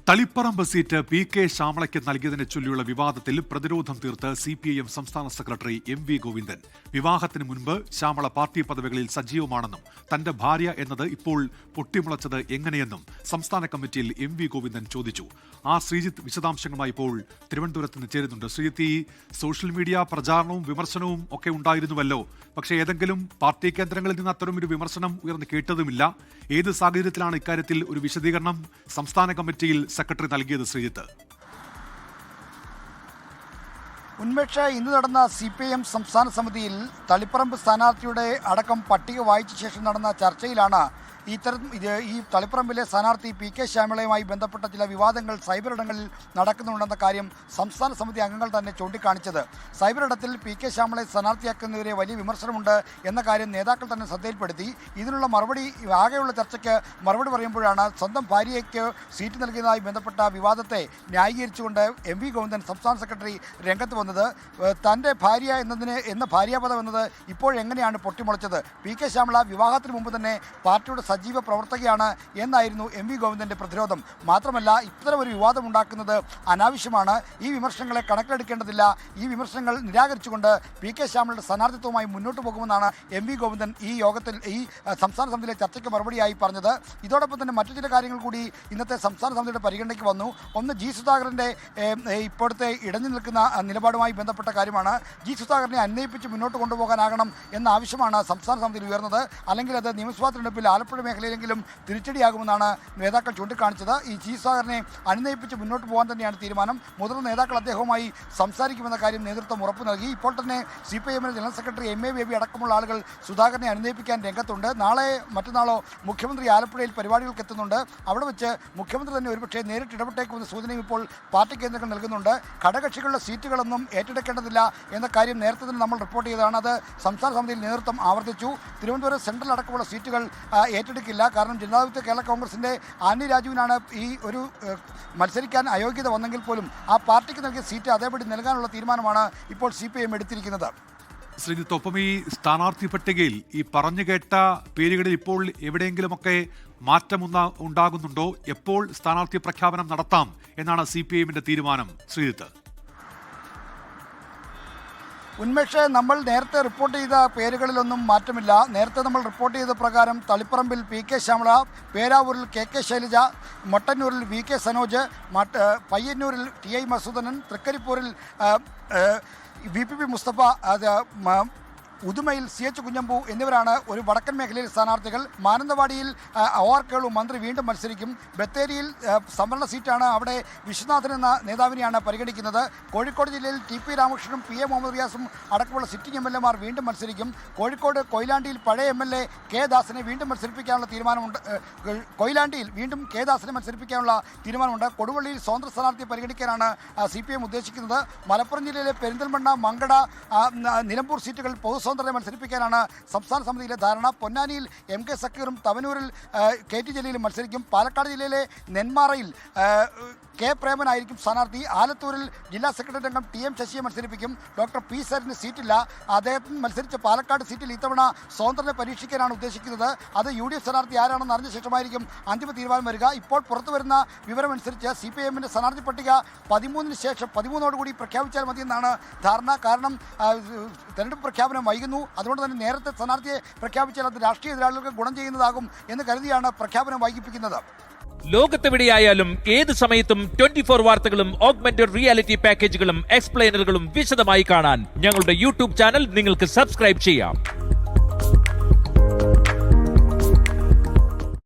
Taliparamba seat P K ശ്യാമളയ്ക്ക് നൽകിയതിനെ ചൊല്ലിയുള്ള വിവാദത്തിൽ പ്രതിരോധം തീർത്ത് സിപിഐഎം സംസ്ഥാന സെക്രട്ടറി MV ഗോവിന്ദൻ. വിവാഹത്തിന് മുൻപ് ശ്യാമള പാർട്ടി പദവികളിൽ സജീവമാണെന്നും തന്റെ ഭാര്യ എന്നത് ഇപ്പോൾ പൊട്ടിമുളച്ചത് എങ്ങനെയെന്നും സംസ്ഥാന കമ്മിറ്റിയിൽ MV ഗോവിന്ദൻ ചോദിച്ചു. ശ്രീജിത്ത് വിശദാംശങ്ങളുമായി ഇപ്പോൾ തിരുവനന്തപുരത്ത് നിന്ന് ചേരുന്നുണ്ട്. ശ്രീജിത്ത്, ഈ സോഷ്യൽ മീഡിയ പ്രചാരണവും വിമർശനവും ഒക്കെ ഉണ്ടായിരുന്നുവല്ലോ, പക്ഷേ ഏതെങ്കിലും പാർട്ടി കേന്ദ്രങ്ങളിൽ നിന്ന് അത്തരമൊരു വിമർശനം ഉയർന്നു കേട്ടതുമില്ല. ഏത് സാഹചര്യത്തിലാണ് ഇക്കാര്യത്തിൽ ഒരു വിശദീകരണം സംസ്ഥാന കമ്മിറ്റിയിൽ സെക്രട്ടറി നൽകിയത്? ശ്രീജിത്ത്, ഉന്മേഷ, ഇന്ന് നടന്ന CPIM സംസ്ഥാന സമിതിയിൽ തളിപ്പറമ്പ് സ്ഥാനാർത്ഥിയുടെ അടക്കം പട്ടിക വായിച്ച ശേഷം നടന്ന ചർച്ചയിലാണ് ഈ തളിപ്പറമ്പിലെ സ്ഥാനാർത്ഥി പി കെ ശ്യാമളയുമായി ബന്ധപ്പെട്ട ചില വിവാദങ്ങൾ സൈബറിടങ്ങളിൽ നടക്കുന്നുണ്ടെന്ന കാര്യം സംസ്ഥാന സമിതി അംഗങ്ങൾ തന്നെ ചൂണ്ടിക്കാണിച്ചത്. സൈബറിടത്തിൽ പി കെ ശ്യാമളയെ സ്ഥാനാർത്ഥിയാക്കുന്നതിരെ വലിയ വിമർശനമുണ്ട് എന്ന കാര്യം നേതാക്കൾ തന്നെ ശ്രദ്ധയിൽപ്പെടുത്തി. ഇതിനുള്ള മറുപടി, ആകെയുള്ള ചർച്ചയ്ക്ക് മറുപടി പറയുമ്പോഴാണ് സ്വന്തം ഭാര്യയ്ക്ക് സീറ്റ് നൽകിയതുമായി ബന്ധപ്പെട്ട വിവാദത്തെ ന്യായീകരിച്ചുകൊണ്ട് MV ഗോവിന്ദൻ സംസ്ഥാന സെക്രട്ടറി രംഗത്ത് വന്നത്. തൻ്റെ ഭാര്യ എന്ന ഭാര്യാപദം എന്നത് ഇപ്പോഴെങ്ങനെയാണ് പൊട്ടിമുളച്ചത്? പി കെ ശ്യാമള വിവാഹത്തിന് മുമ്പ് തന്നെ പാർട്ടിയുടെ സജീവ പ്രവർത്തകയാണ് എന്നായിരുന്നു MV ഗോവിന്ദന്റെ പ്രതിരോധം. മാത്രമല്ല, ഇത്തരം ഒരു വിവാദം ഉണ്ടാക്കുന്നത് അനാവശ്യമാണ്, ഈ വിമർശനങ്ങളെ കണക്കിലെടുക്കേണ്ടതില്ല, ഈ വിമർശനങ്ങൾ നിരാകരിച്ചുകൊണ്ട് പി കെ ശ്യാമളയുടെ സ്ഥാനാർത്ഥിത്വവുമായി മുന്നോട്ട് പോകുമെന്നാണ് MV ഗോവിന്ദൻ ഈ യോഗത്തിൽ, ഈ സംസ്ഥാന സമിതിയിലെ ചർച്ചയ്ക്ക് മറുപടിയായി പറഞ്ഞത്. ഇതോടൊപ്പം തന്നെ മറ്റു ചില കാര്യങ്ങൾ കൂടി ഇന്നത്തെ സംസ്ഥാന സമിതിയുടെ പരിഗണനയ്ക്ക് വന്നു. ഒന്ന്, ജി സുധാകരൻ്റെ ഇപ്പോഴത്തെ ഇടഞ്ഞു നിൽക്കുന്ന നിലപാടുമായി ബന്ധപ്പെട്ട കാര്യമാണ്. ജി സുധാകരനെ അന്വയിപ്പിച്ച് മുന്നോട്ട് കൊണ്ടുപോകാനാകണം എന്ന ആവശ്യമാണ് സംസ്ഥാന സമിതിയിൽ ഉയർന്നത്. അല്ലെങ്കിൽ അത് നിയമസഭാ തെരഞ്ഞെടുപ്പിൽ ആലപ്പുഴ മേഖലയിലെങ്കിലും തിരിച്ചടിയാകുമെന്നാണ് നേതാക്കൾ ചൂണ്ടിക്കാണിച്ചത്. ഈ ജി സുധാകരനെ അനുനയിപ്പിച്ച് മുന്നോട്ട് പോകാൻ തന്നെയാണ് തീരുമാനം. മുതിർന്ന നേതാക്കൾ അദ്ദേഹവുമായി സംസാരിക്കുമെന്ന കാര്യം നേതൃത്വം ഉറപ്പു നൽകി. ഇപ്പോൾ തന്നെ CPIM general secretary MA baby അടക്കമുള്ള ആളുകൾ സുധാകരനെ അനുനയിപ്പിക്കാൻ രംഗത്തുണ്ട്. നാളെ മറ്റന്നാളോ മുഖ്യമന്ത്രി ആലപ്പുഴയിൽ പരിപാടികൾക്ക് എത്തുന്നുണ്ട്. അവിടെ വെച്ച് മുഖ്യമന്ത്രി തന്നെ ഒരുപക്ഷെ നേരിട്ട് ഇടപെട്ടേക്കുമെന്ന സൂചനയും ഇപ്പോൾ പാർട്ടി കേന്ദ്രങ്ങൾ നൽകുന്നുണ്ട്. ഘടകകക്ഷികളുടെ സീറ്റുകളൊന്നും ഏറ്റെടുക്കേണ്ടതില്ല എന്ന കാര്യം നേരത്തെ തന്നെ നമ്മൾ റിപ്പോർട്ട് ചെയ്തതാണ്. അത് സംസ്ഥാന സമിതിയിൽ നേതൃത്വം ആവർത്തിച്ചു. തിരുവനന്തപുരം സെൻട്രൽ അടക്കമുള്ള സീറ്റുകൾ ഏറ്റെടുക്കില്ല. കാരണം ജനതാദൾ കേരള കോൺഗ്രസിൻ്റെ ആന്നി രാജുവിനാണ് ഈ ഒരു മത്സരിക്കാൻ അയോഗ്യത വന്നെങ്കിൽ പോലും ആ പാർട്ടിക്ക് നൽകിയ സീറ്റ് അതേപടി നൽകാനുള്ള തീരുമാനമാണ് ഇപ്പോൾ CPIM എടുത്തിരിക്കുന്നത്. ശ്രീജിത്ത്, ഒപ്പം ഈ സ്ഥാനാർത്ഥി പട്ടികയിൽ ഈ പറഞ്ഞു കേട്ട പേരുകളിൽ ഇപ്പോൾ എവിടെയെങ്കിലുമൊക്കെ മാറ്റം ഉണ്ടാകുന്നുണ്ടോ? എപ്പോൾ സ്ഥാനാർത്ഥി പ്രഖ്യാപനം നടത്താം എന്നാണ് CPIMന്റെ തീരുമാനം? ശ്രീജിത്ത്, ഉന്മേഷ്, നമ്മൾ നേരത്തെ റിപ്പോർട്ട് ചെയ്ത പേരുകളിലൊന്നും മാറ്റമില്ല. നേരത്തെ നമ്മൾ റിപ്പോർട്ട് ചെയ്ത പ്രകാരം തളിപ്പറമ്പിൽ പി കെ ശ്യാമള, പേരാവൂരിൽ KK ശൈലജ, മട്ടന്നൂരിൽ VK സനോജ്, പയ്യന്നൂരിൽ TI Masoodanan, തൃക്കരിപ്പൂരിൽ VPP Mustafa, ഉദുമയിൽ CH Kunhambu എന്നിവരാണ് ഒരു വടക്കൻ മേഖലയിൽ സ്ഥാനാർത്ഥികൾ. മാനന്തവാടിയിൽ OR കേളു മന്ത്രി വീണ്ടും മത്സരിക്കും. ബത്തേരിയിൽ സംവരണ സീറ്റാണ്, അവിടെ വിശ്വനാഥൻ എന്ന നേതാവിനെയാണ് പരിഗണിക്കുന്നത്. കോഴിക്കോട് ജില്ലയിൽ TP രാമകൃഷ്ണനും PA മുഹമ്മദ് റിയാസും അടക്കമുള്ള സിറ്റിംഗ് MLA വീണ്ടും മത്സരിക്കും. കോഴിക്കോട് കൊയിലാണ്ടിയിൽ പഴയ MLA K ദാസിനെ വീണ്ടും മത്സരിപ്പിക്കാനുള്ള തീരുമാനമുണ്ട്. കൊയിലാണ്ടിയിൽ വീണ്ടും K ദാസിനെ മത്സരിപ്പിക്കാനുള്ള തീരുമാനമുണ്ട്. കൊടുവള്ളിയിൽ സ്വതന്ത്ര സ്ഥാനാർത്ഥിയെ പരിഗണിക്കാനാണ് CPIM ഉദ്ദേശിക്കുന്നത്. മലപ്പുറം ജില്ലയിലെ പെരിന്തൽമണ്ണ, മങ്കട, നിലമ്പൂർ സീറ്റുകൾ സ്വതന്ത്രരെ മത്സരിപ്പിക്കാനാണ് സംസ്ഥാന സമിതിയിലെ ധാരണ. പൊന്നാനിയിൽ MK സക്കീറും തവനൂരിൽ KT ജലീലും മത്സരിക്കും. പാലക്കാട് ജില്ലയിലെ നെന്മാറയിൽ K പ്രേമനായിരിക്കും സ്ഥാനാർത്ഥി. ആലത്തൂരിൽ ജില്ലാ സെക്രട്ടറി അംഗം TM ശശിയെ മത്സരിപ്പിക്കും. Doctor P സരിന് സീറ്റില്ല. അദ്ദേഹത്തിന് മത്സരിച്ച പാലക്കാട് സീറ്റിൽ ഇത്തവണ സ്വതന്ത്രനെ പരീക്ഷിക്കാനാണ് ഉദ്ദേശിക്കുന്നത്. അത് UDF സ്ഥാനാർത്ഥി ആരാണെന്ന് അറിഞ്ഞ ശേഷമായിരിക്കും അന്തിമ തീരുമാനം വരിക. ഇപ്പോൾ പുറത്തു വരുന്ന വിവരമനുസരിച്ച് CPIMന്റെ സ്ഥാനാർത്ഥി പട്ടിക 13-ന് ശേഷം 13ഓടുകൂടി പ്രഖ്യാപിച്ചാൽ മതിയെന്നാണ് ധാരണ. കാരണം തെരഞ്ഞെടുപ്പ് പ്രഖ്യാപനം വൈകുന്നു. അതുകൊണ്ട് തന്നെ നേരത്തെ സ്ഥാനാർത്ഥിയെ പ്രഖ്യാപിച്ചാൽ അത് രാഷ്ട്രീയ എതിരാളികൾക്ക് ഗുണം ചെയ്യുന്നതാകും എന്ന് കരുതിയാണ് പ്രഖ്യാപനം വൈകിപ്പിക്കുന്നത്. ലോകത്തെവിടെയായാലും ഏത് സമയത്തും 24 വാർത്തകളും ഓഗ്മെന്റഡ് റിയാലിറ്റി പാക്കേജുകളും എക്സ്പ്ലെയിനറുകളും വിശദമായി കാണാൻ ഞങ്ങളുടെ YouTube ചാനൽ നിങ്ങൾക്ക് സബ്സ്ക്രൈബ് ചെയ്യാം.